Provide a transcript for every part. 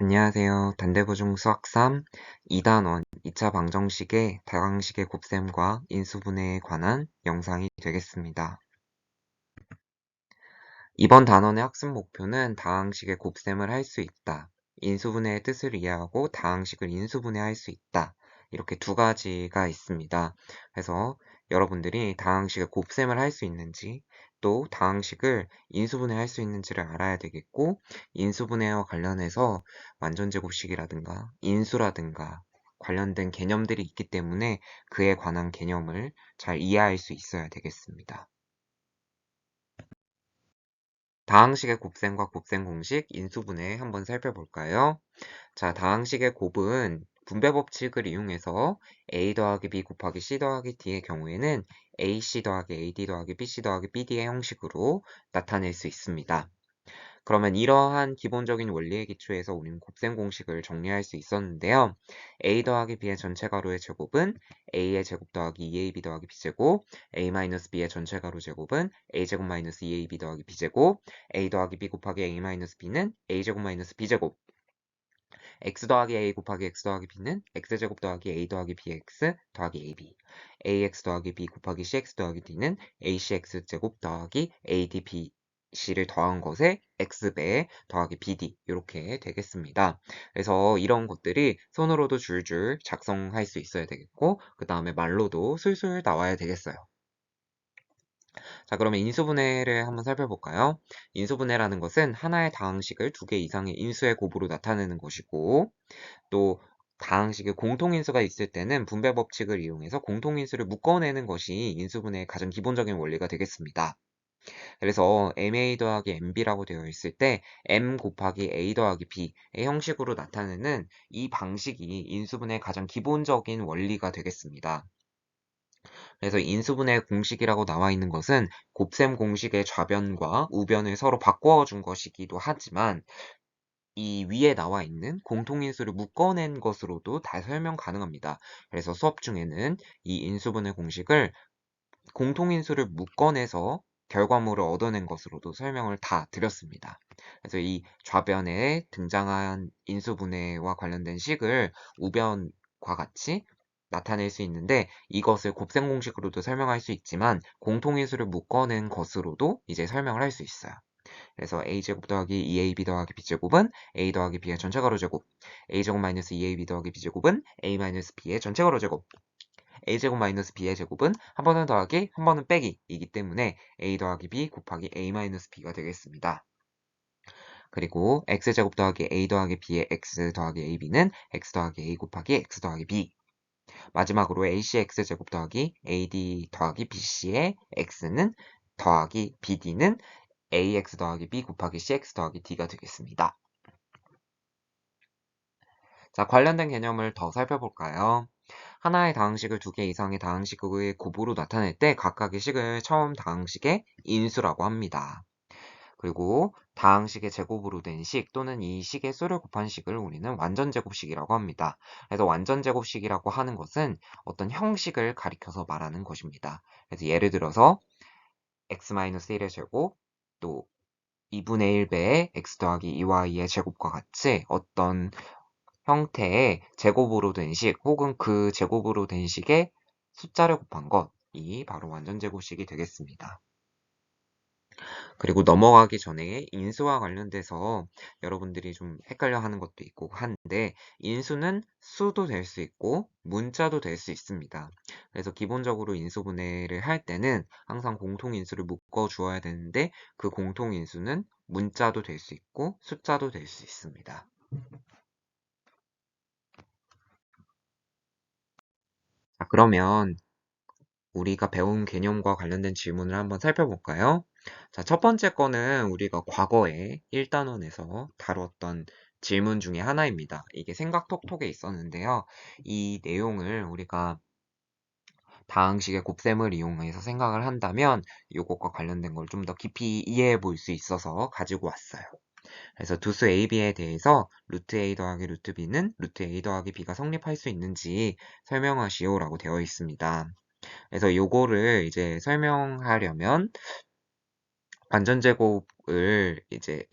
안녕하세요. 단대보중 수학 3 2단원 2차 방정식의 다항식의 곱셈과 인수분해에 관한 영상이 되겠습니다. 이번 단원의 학습 목표는 다항식의 곱셈을 할 수 있다, 인수분해의 뜻을 이해하고 다항식을 인수분해할 수 있다, 이렇게 두 가지가 있습니다. 그래서 여러분들이 다항식의 곱셈을 할 수 있는지, 또 다항식을 인수분해할 수 있는지를 알아야 되겠고, 인수분해와 관련해서 완전제곱식이라든가 인수라든가 관련된 개념들이 있기 때문에 그에 관한 개념을 잘 이해할 수 있어야 되겠습니다. 다항식의 곱셈과 곱셈 공식, 인수분해 한번 살펴볼까요? 자, 다항식의 곱은 분배 법칙을 이용해서 a 더하기 b 곱하기 c 더하기 d의 경우에는 ac 더하기 ad 더하기 bc 더하기 bd의 형식으로 나타낼 수 있습니다. 그러면 이러한 기본적인 원리에 기초해서 우리는 곱셈 공식을 정리할 수 있었는데요. a 더하기 b의 전체 가로의 제곱은 a의 제곱 더하기 2ab 더하기 b제곱, a-b의 전체 가로 제곱은 a제곱 마이너스 2ab 더하기 b제곱, a 더하기 b 곱하기 a-b는 a제곱 마이너스 b제곱, x 더하기 a 곱하기 x 더하기 b는 x제곱 더하기 a 더하기 bx 더하기 ab, ax 더하기 b 곱하기 cx 더하기 d는 acx제곱 더하기 adb c를 더한 것에 x배 더하기 bd 이렇게 되겠습니다. 그래서 이런 것들이 손으로도 줄줄 작성할 수 있어야 되겠고 그 다음에 말로도 술술 나와야 되겠어요. 자, 그러면 인수분해를 한번 살펴볼까요? 인수분해라는 것은 하나의 다항식을 두 개 이상의 인수의 곱으로 나타내는 것이고, 또 다항식에 공통인수가 있을 때는 분배 법칙을 이용해서 공통인수를 묶어내는 것이 인수분해의 가장 기본적인 원리가 되겠습니다. 그래서 ma 더하기 mb라고 되어 있을 때 m 곱하기 a 더하기 b의 형식으로 나타내는 이 방식이 인수분해의 가장 기본적인 원리가 되겠습니다. 그래서 인수분해 공식이라고 나와 있는 것은 곱셈 공식의 좌변과 우변을 서로 바꾸어 준 것이기도 하지만 이 위에 나와 있는 공통인수를 묶어낸 것으로도 다 설명 가능합니다. 그래서 수업 중에는 이 인수분해 공식을 공통인수를 묶어내서 결과물을 얻어낸 것으로도 설명을 다 드렸습니다. 그래서 이 좌변에 등장한 인수분해와 관련된 식을 우변과 같이 나타낼 수 있는데 이것을 곱셈 공식으로도 설명할 수 있지만 공통인수를 묶어낸 것으로도 이제 설명을 할 수 있어요. 그래서 a제곱 더하기 2ab 더하기 b제곱은 a 더하기 b의 전체 가로 제곱, a제곱 마이너스 2ab 더하기 b제곱은 a 마이너스 b의 전체 가로 제곱, a제곱 마이너스 b의 제곱은 한 번은 더하기 한 번은 빼기이기 때문에 a 더하기 b 곱하기 a 마이너스 b가 되겠습니다. 그리고 x제곱 더하기 a 더하기 b의 x 더하기 ab는 x 더하기 a 곱하기 x 더하기 b, 마지막으로 acx제곱 더하기 ad 더하기 bc의 x는 더하기 bd는 ax 더하기 b 곱하기 cx 더하기 d가 되겠습니다. 자, 관련된 개념을 더 살펴볼까요? 하나의 다항식을 두 개 이상의 다항식의 곱으로 나타낼 때 각각의 식을 처음 다항식의 인수라고 합니다. 그리고 다항식의 제곱으로 된 식 또는 이 식의 수를 곱한 식을 우리는 완전제곱식이라고 합니다. 그래서 완전제곱식이라고 하는 것은 어떤 형식을 가리켜서 말하는 것입니다. 그래서 예를 들어서 x-1의 제곱, 또 2분의 1배의 x 더하기 2y의 제곱과 같이 어떤 형태의 제곱으로 된 식 혹은 그 제곱으로 된 식의 숫자를 곱한 것이 바로 완전제곱식이 되겠습니다. 그리고 넘어가기 전에 인수와 관련돼서 여러분들이 좀 헷갈려 하는 것도 있고 한데 인수는 수도 될 수 있고 문자도 될 수 있습니다. 그래서 기본적으로 인수분해를 할 때는 항상 공통인수를 묶어 주어야 되는데 그 공통인수는 문자도 될 수 있고 숫자도 될 수 있습니다. 자, 그러면 우리가 배운 개념과 관련된 질문을 한번 살펴볼까요? 자, 첫 번째 거는 우리가 과거에 1단원에서 다루었던 질문 중에 하나입니다. 이게 생각톡톡에 있었는데요. 이 내용을 우리가 다항식의 곱셈을 이용해서 생각을 한다면 이것과 관련된 걸 좀 더 깊이 이해해 볼 수 있어서 가지고 왔어요. 그래서 두수 AB에 대해서 루트 A 더하기 루트 B는 루트 A 더하기 B가 성립할 수 있는지 설명하시오라고 되어 있습니다. 그래서 요거를 이제 설명하려면 완전제곱을 이제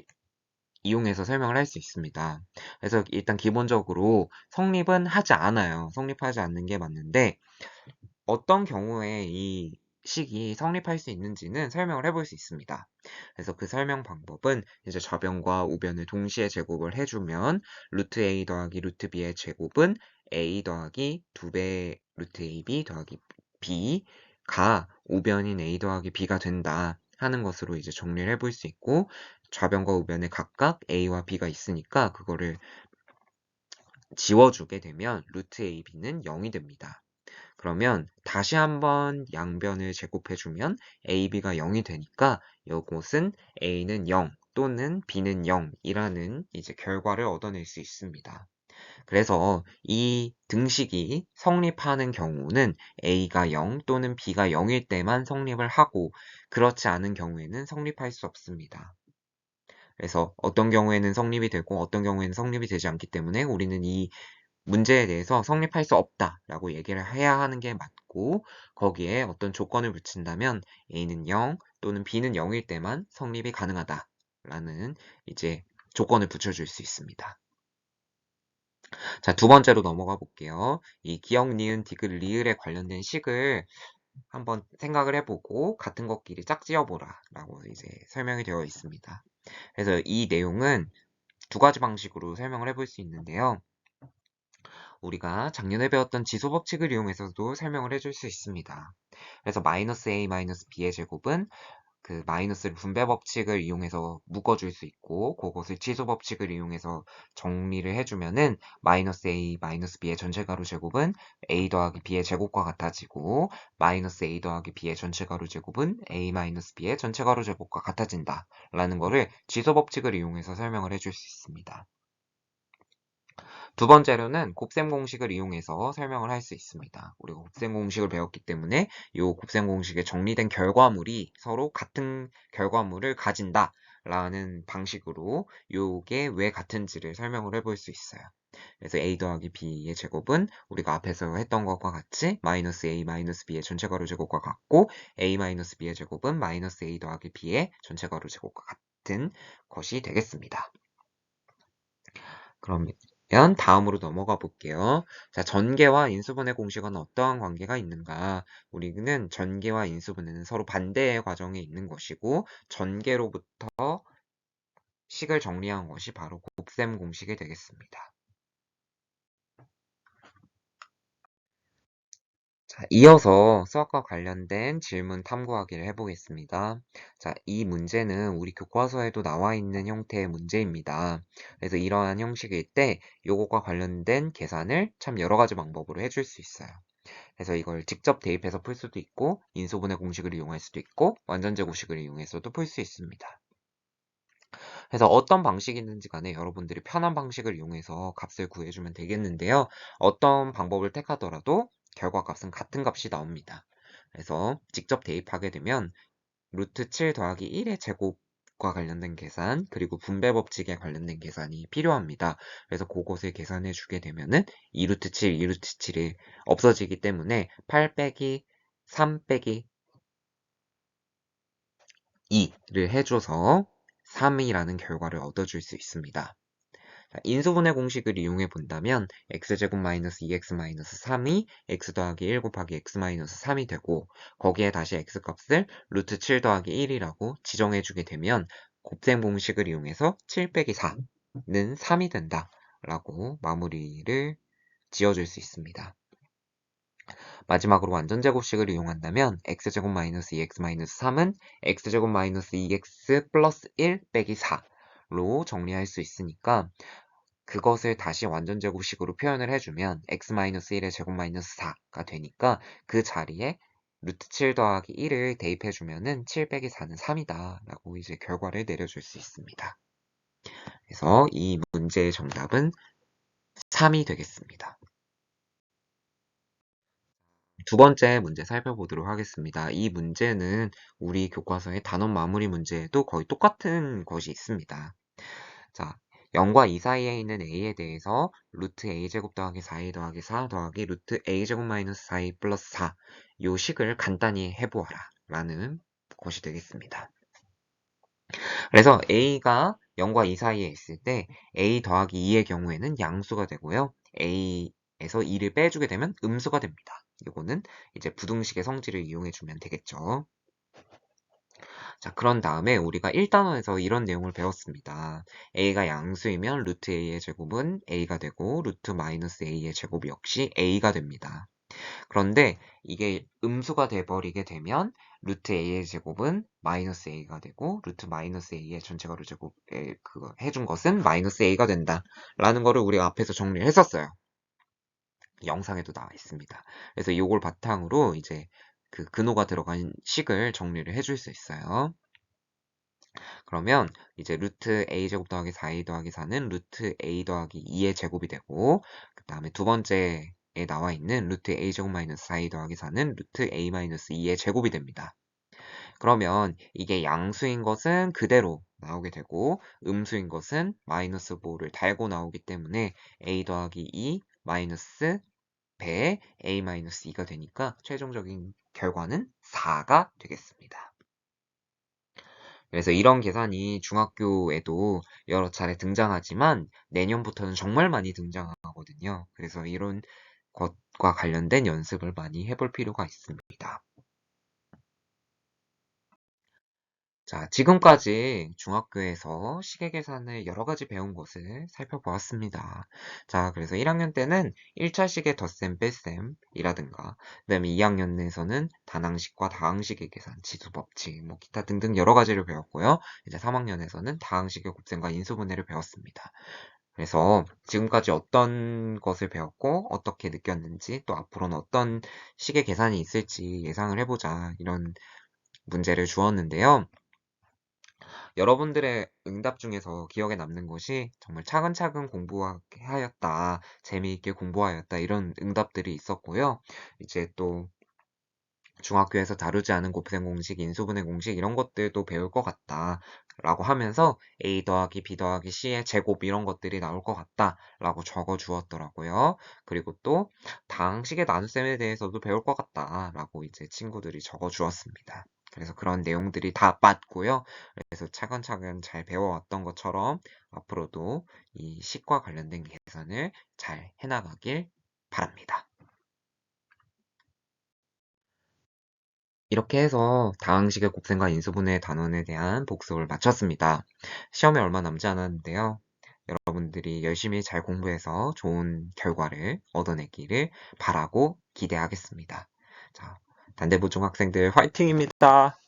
이용해서 설명을 할 수 있습니다. 그래서 일단 기본적으로 성립은 하지 않아요. 성립하지 않는 게 맞는데 어떤 경우에 이 식이 성립할 수 있는지는 설명을 해볼 수 있습니다. 그래서 그 설명 방법은 이제 좌변과 우변을 동시에 제곱을 해주면 루트 a 더하기 루트 b의 제곱은 a 더하기 2배 루트 ab 더하기 b가 우변인 a 더하기 b가 된다 하는 것으로 이제 정리를 해볼 수 있고, 좌변과 우변에 각각 a와 b가 있으니까 그거를 지워주게 되면 루트 ab는 0이 됩니다. 그러면 다시 한번 양변을 제곱해주면 AB가 0이 되니까 이곳은 A는 0 또는 B는 0이라는 이제 결과를 얻어낼 수 있습니다. 그래서 이 등식이 성립하는 경우는 A가 0 또는 B가 0일 때만 성립을 하고 그렇지 않은 경우에는 성립할 수 없습니다. 그래서 어떤 경우에는 성립이 되고 어떤 경우에는 성립이 되지 않기 때문에 우리는 이 문제에 대해서 성립할 수 없다라고 얘기를 해야 하는 게 맞고, 거기에 어떤 조건을 붙인다면 A는 0 또는 B는 0일 때만 성립이 가능하다라는 이제 조건을 붙여줄 수 있습니다. 자, 두 번째로 넘어가 볼게요. 이 기역, 니은, 디귿, 리을에 관련된 식을 한번 생각을 해보고 같은 것끼리 짝지어보라 라고 이제 설명이 되어 있습니다. 그래서 이 내용은 두 가지 방식으로 설명을 해볼 수 있는데요. 우리가 작년에 배웠던 지수 법칙을 이용해서도 설명을 해줄 수 있습니다. 그래서 마이너스 a 마이너스 b의 제곱은 그 마이너스를 분배 법칙을 이용해서 묶어줄 수 있고, 그것을 지수 법칙을 이용해서 정리를 해주면은 마이너스 a 마이너스 b의 전체 가로 제곱은 a 더하기 b의 제곱과 같아지고, 마이너스 a 더하기 b의 전체 가로 제곱은 a 마이너스 b의 전체 가로 제곱과 같아진다 라는 거를 지수 법칙을 이용해서 설명을 해줄 수 있습니다. 두 번째로는 곱셈 공식을 이용해서 설명을 할 수 있습니다. 우리가 곱셈 공식을 배웠기 때문에 이 곱셈 공식에 정리된 결과물이 서로 같은 결과물을 가진다 라는 방식으로 이게 왜 같은지를 설명을 해볼 수 있어요. 그래서 a 더하기 b의 제곱은 우리가 앞에서 했던 것과 같이 마이너스 a 마이너스 b의 전체 가로 제곱과 같고, a 마이너스 b의 제곱은 마이너스 a 더하기 b의 전체 가로 제곱과 같은 것이 되겠습니다. 그러면 다음으로 넘어가 볼게요. 자, 전개와 인수분해 공식은 어떠한 관계가 있는가? 우리는 전개와 인수분해는 서로 반대의 과정에 있는 것이고, 전개로부터 식을 정리한 것이 바로 곱셈 공식이 되겠습니다. 자, 이어서 수학과 관련된 질문 탐구하기를 해보겠습니다. 자, 이 문제는 우리 교과서에도 나와 있는 형태의 문제입니다. 그래서 이러한 형식일 때 요것과 관련된 계산을 참 여러 가지 방법으로 해줄 수 있어요. 그래서 이걸 직접 대입해서 풀 수도 있고, 인수분해 공식을 이용할 수도 있고, 완전제곱식을 이용해서도 풀 수 있습니다. 그래서 어떤 방식이든지 간에 여러분들이 편한 방식을 이용해서 값을 구해주면 되겠는데요. 어떤 방법을 택하더라도 결과값은 같은 값이 나옵니다. 그래서 직접 대입하게 되면 루트 7 더하기 1의 제곱과 관련된 계산, 그리고 분배 법칙에 관련된 계산이 필요합니다. 그래서 그것을 계산해 주게 되면은 2루트 7, 2루트 7이 없어지기 때문에 8 빼기 3 빼기 2를 해줘서 3이라는 결과를 얻어줄 수 있습니다. 자, 인수분해 공식을 이용해 본다면 x제곱 마이너스 2x 마이너스 3이 x 더하기 1 곱하기 x 마이너스 3이 되고, 거기에 다시 x값을 루트 7 더하기 1이라고 지정해 주게 되면 곱셈 공식을 이용해서 7 빼기 4는 3이 된다 라고 마무리를 지어줄 수 있습니다. 마지막으로 완전제곱식을 이용한다면 x제곱 마이너스 2x 마이너스 3은 x제곱 마이너스 2x 플러스 1 빼기 4로 정리할 수 있으니까, 그것을 다시 완전제곱식으로 표현을 해주면 x-1의 제곱 마이너스 4가 되니까 그 자리에 루트 7 더하기 1을 대입해주면은 7 빼기 4는 3이다 라고 이제 결과를 내려줄 수 있습니다. 그래서 이 문제의 정답은 3이 되겠습니다. 두 번째 문제 살펴보도록 하겠습니다. 이 문제는 우리 교과서의 단원 마무리 문제에도 거의 똑같은 것이 있습니다. 자, 0과 2 사이에 있는 a에 대해서 루트 a제곱 더하기 4a 더하기 4 더하기 루트 a제곱 마이너스 4a 플러스 4 요 식을 간단히 해보아라 라는 것이 되겠습니다. 그래서 a가 0과 2 사이에 있을 때 a 더하기 2의 경우에는 양수가 되고요. a에서 2를 빼주게 되면 음수가 됩니다. 이거는 이제 부등식의 성질을 이용해주면 되겠죠. 자, 그런 다음에 우리가 1단원에서 이런 내용을 배웠습니다. a가 양수이면 루트 a의 제곱은 a가 되고 루트 마이너스 a의 제곱 역시 a가 됩니다. 그런데 이게 음수가 돼버리게 되면 루트 a의 제곱은 마이너스 a가 되고 루트 마이너스 a의 전체 가로 제곱에 그거 해준 것은 마이너스 a가 된다 라는 거를 우리가 앞에서 정리를 했었어요. 영상에도 나와 있습니다. 그래서 이걸 바탕으로 이제 그 근호가 들어간 식을 정리를 해줄 수 있어요. 그러면 이제 루트 a제곱 더하기 4a 더하기 4는 루트 a 더하기 2의 제곱이 되고, 그 다음에 두 번째에 나와 있는 루트 a제곱 마이너스 4a 더하기 4는 루트 a 마이너스 2의 제곱이 됩니다. 그러면 이게 양수인 것은 그대로 나오게 되고 음수인 것은 마이너스 5를 달고 나오기 때문에 a 더하기 2 마이너스 배에 a 마이너스 2가 되니까 최종적인 결과는 4가 되겠습니다. 그래서 이런 계산이 중학교에도 여러 차례 등장하지만 내년부터는 정말 많이 등장하거든요. 그래서 이런 것과 관련된 연습을 많이 해볼 필요가 있습니다. 자, 지금까지 중학교에서 시계 계산을 여러 가지 배운 것을 살펴보았습니다. 자, 그래서 1학년 때는 1차 시계 덧셈 뺄셈이라든가, 그 다음에 2학년에서는 단항식과 다항식의 계산, 지수법칙, 뭐 기타 등등 여러 가지를 배웠고요. 이제 3학년에서는 다항식의 곱셈과 인수분해를 배웠습니다. 그래서 지금까지 어떤 것을 배웠고 어떻게 느꼈는지, 또 앞으로는 어떤 식의 계산이 있을지 예상을 해보자, 이런 문제를 주었는데요. 여러분들의 응답 중에서 기억에 남는 것이 정말 차근차근 공부하였다, 재미있게 공부하였다, 이런 응답들이 있었고요. 이제 또 중학교에서 다루지 않은 곱셈 공식, 인수분해 공식 이런 것들도 배울 것 같다 라고 하면서 a 더하기 b 더하기 c의 제곱 이런 것들이 나올 것 같다 라고 적어 주었더라고요. 그리고 또 다항식의 나눗셈에 대해서도 배울 것 같다 라고 이제 친구들이 적어 주었습니다. 그래서 그런 내용들이 다 맞고요. 그래서 차근차근 잘 배워왔던 것처럼 앞으로도 이 식과 관련된 계산을 잘 해나가길 바랍니다. 이렇게 해서 다항식의 곱셈과 인수분해 단원에 대한 복습을 마쳤습니다. 시험에 얼마 남지 않았는데요. 여러분들이 열심히 잘 공부해서 좋은 결과를 얻어내기를 바라고 기대하겠습니다. 자, 단대부 중학생들 화이팅입니다.